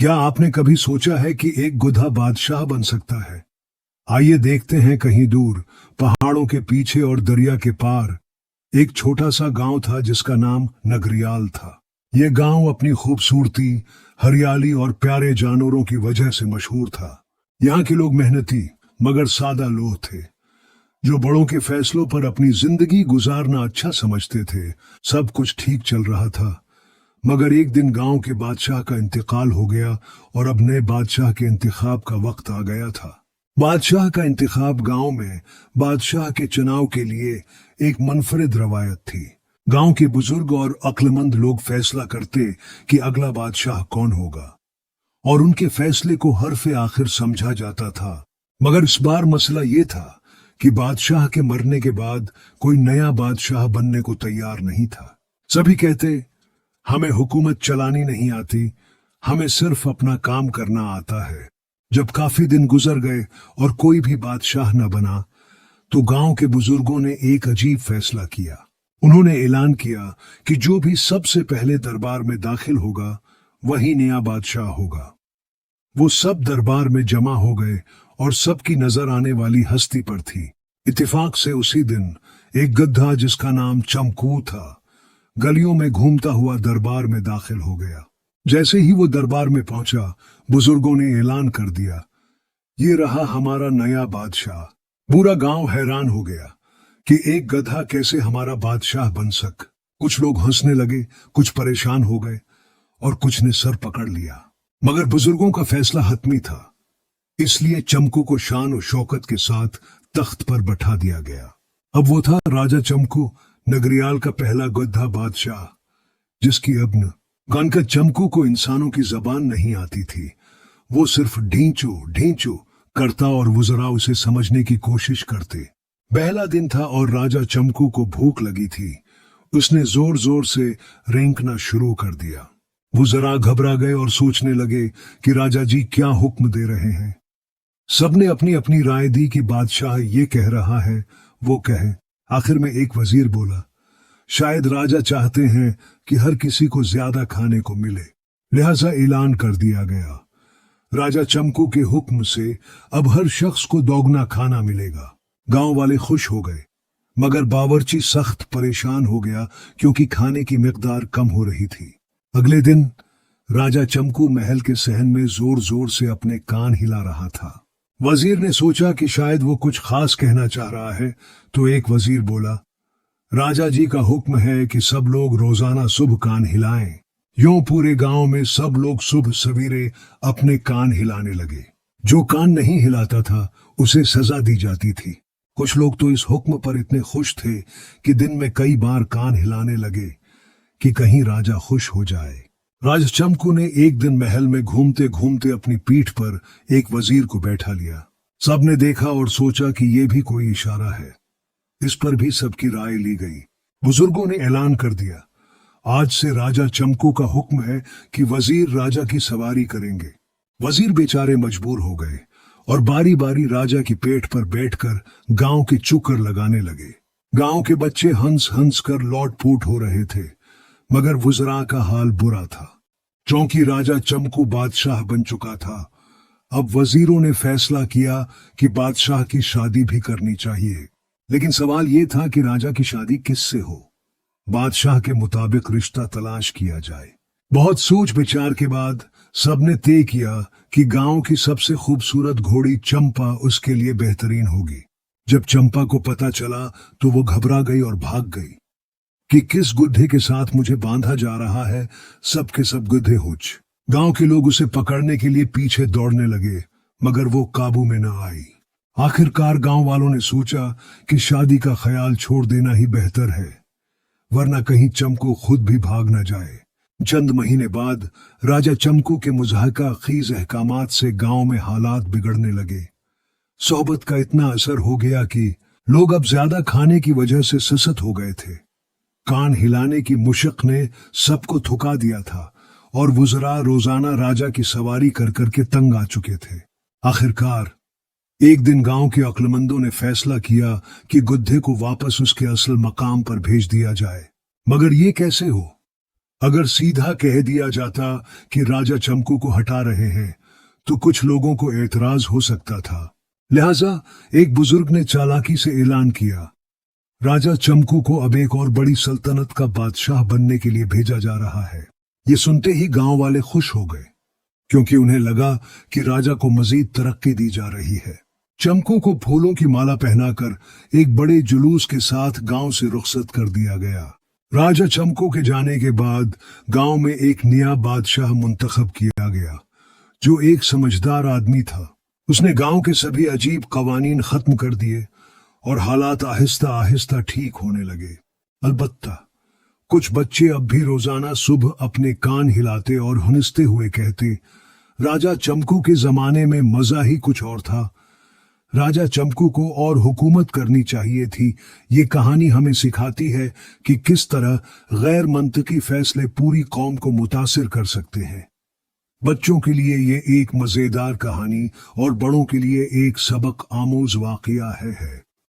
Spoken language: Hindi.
क्या आपने कभी सोचा है कि एक गधा बादशाह बन सकता है? आइए देखते हैं कहीं दूर, पहाड़ों के पीछे और दरिया के पार, एक छोटा सा गांव था जिसका नाम नगरियाल था। यह गांव अपनी खूबसूरती, हरियाली और प्यारे जानवरों की वजह से मशहूर था। यहाँ के लोग मेहनती मगर सादा लोग थे, जो बड़ों के फैसलों पर अपनी जिंदगी गुजारना अच्छा समझते थे। सब कुछ ठीक चल रहा था, मगर एक दिन गांव के बादशाह का इंतकाल हो गया और अब नए बादशाह के इंतखाब का वक्त आ गया था। बादशाह का इंतखाब गांव में बादशाह के चुनाव के लिए एक मुनफरिद रवायत थी। गांव के बुजुर्ग और अक्लमंद लोग फैसला करते कि अगला बादशाह कौन होगा, और उनके फैसले को हरफे आखिर समझा जाता था। मगर इस बार मसला ये था कि बादशाह के मरने के बाद कोई नया बादशाह बनने को तैयार नहीं था। सभी कहते, हमें हुकूमत चलानी नहीं आती, हमें सिर्फ अपना काम करना आता है। जब काफी दिन गुजर गए और कोई भी बादशाह न बना, तो गांव के बुजुर्गों ने एक अजीब फैसला किया। उन्होंने ऐलान किया कि जो भी सबसे पहले दरबार में दाखिल होगा वही नया बादशाह होगा। वो सब दरबार में जमा हो गए और सबकी नजर आने वाली हस्ती पर थी। इत्तेफाक से उसी दिन एक गधा जिसका नाम चमकू था, गलियों में घूमता हुआ दरबार में दाखिल हो गया। जैसे ही वो दरबार में पहुंचा, बुजुर्गों ने ऐलान कर दिया, ये रहा हमारा नया बादशाह। पूरा गांव हैरान हो गया कि एक गधा कैसे हमारा बादशाह बन सक। कुछ लोग हंसने लगे, कुछ परेशान हो गए और कुछ ने सर पकड़ लिया। मगर बुजुर्गों का फैसला हतमी था, इसलिए चमकू को शान और शौकत के साथ तख्त पर बैठा दिया गया। अब वो था राजा चमकू, नगरियाल का पहला गधा बादशाह, जिसकी अब्न गनका चमकू को इंसानों की जबान नहीं आती थी। वो सिर्फ ढींचू ढींचू करता और वुज़रा उसे समझने की कोशिश करते। पहला दिन था और राजा चमकू को भूख लगी थी। उसने जोर जोर से रेंकना शुरू कर दिया। वुज़रा घबरा गए और सोचने लगे कि राजा जी क्या हुक्म दे रहे हैं। सबने अपनी अपनी राय दी कि बादशाह ये कह रहा है वो कहे। आखिर में एक वजीर बोला, शायद राजा चाहते हैं कि हर किसी को ज्यादा खाने को मिले, लिहाजा ऐलान कर दिया गया, राजा चमकू के हुक्म से अब हर शख्स को दोगुना खाना मिलेगा। गांव वाले खुश हो गए, मगर बावर्ची सख्त परेशान हो गया क्योंकि खाने की मिकदार कम हो रही थी। अगले दिन राजा चमकू महल के सहन में जोर जोर से अपने कान हिला रहा था। वजीर ने सोचा कि शायद वो कुछ खास कहना चाह रहा है, तो एक वजीर बोला, राजा जी का हुक्म है कि सब लोग रोजाना सुबह कान हिलाएं। यूं पूरे गांव में सब लोग सुबह सवेरे अपने कान हिलाने लगे। जो कान नहीं हिलाता था उसे सजा दी जाती थी। कुछ लोग तो इस हुक्म पर इतने खुश थे कि दिन में कई बार कान हिलाने लगे कि कहीं राजा खुश हो जाए। राजा चमकू ने एक दिन महल में घूमते घूमते अपनी पीठ पर एक वजीर को बैठा लिया। सबने देखा और सोचा कि ये भी कोई इशारा है। इस पर भी सबकी राय ली गई। बुजुर्गों ने ऐलान कर दिया, आज से राजा चमकू का हुक्म है कि वजीर राजा की सवारी करेंगे। वजीर बेचारे मजबूर हो गए और बारी बारी राजा की पेट पर बैठकर गांव के चुकर लगाने लगे। गांव के बच्चे हंस हंस कर लौट फूट हो रहे थे, मगर वुज़रा का हाल बुरा था। क्योंकि राजा चमकू बादशाह बन चुका था, अब वजीरों ने फैसला किया कि बादशाह की शादी भी करनी चाहिए। लेकिन सवाल ये था कि राजा की शादी किससे हो। बादशाह के मुताबिक रिश्ता तलाश किया जाए। बहुत सोच विचार के बाद सबने तय किया कि गांव की सबसे खूबसूरत घोड़ी चंपा उसके लिए बेहतरीन होगी। जब चंपा को पता चला तो वो घबरा गई और भाग गई कि किस गुड्ढे के साथ मुझे बांधा जा रहा है। सब के सब गुड्ढे हुच। गांव के लोग उसे पकड़ने के लिए पीछे दौड़ने लगे, मगर वो काबू में न आई। आखिरकार गांव वालों ने सोचा कि शादी का ख्याल छोड़ देना ही बेहतर है, वरना कहीं चमकू खुद भी भाग न जाए। चंद महीने बाद राजा चमकू के मुज़ाहका खीज अहकामात से गांव में हालात बिगड़ने लगे। सोहबत का इतना असर हो गया कि लोग अब ज्यादा खाने की वजह से ससत हो गए थे। कान हिलाने की मुशक ने सबको थुका दिया था और वुज़रा रोजाना राजा की सवारी कर करके तंग आ चुके थे। आखिरकार एक दिन गांव के अक्लमंदों ने फैसला किया कि गुड्ढे को वापस उसके असल मकाम पर भेज दिया जाए। मगर ये कैसे हो? अगर सीधा कह दिया जाता कि राजा चमकू को हटा रहे हैं तो कुछ लोगों को एतराज हो सकता था। लिहाजा एक बुजुर्ग ने चालाकी से ऐलान किया, राजा चमकू को अब एक और बड़ी सल्तनत का बादशाह बनने के लिए भेजा जा रहा है। ये सुनते ही गांव वाले खुश हो गए, क्योंकि उन्हें लगा कि राजा को मजीद तरक्की दी जा रही है। चमकू को फूलों की माला पहनाकर एक बड़े जुलूस के साथ गांव से रुखसत कर दिया गया। राजा चमकू के जाने के बाद गांव में एक नया बादशाह मुंतखब किया गया, जो एक समझदार आदमी था। उसने गांव के सभी अजीब कवानीन खत्म कर दिए और हालात आहिस्ता आहिस्ता ठीक होने लगे। अलबत्ता कुछ बच्चे अब भी रोजाना सुबह अपने कान हिलाते और हंसते हुए कहते, राजा चमकू के जमाने में मजा ही कुछ और था। राजा चमकू को और हुकूमत करनी चाहिए थी। ये कहानी हमें सिखाती है कि किस तरह गैर मंतकी फैसले पूरी कौम को मुतासिर कर सकते हैं। बच्चों के लिए ये एक मजेदार कहानी और बड़ों के लिए एक सबक आमूज वाकया है।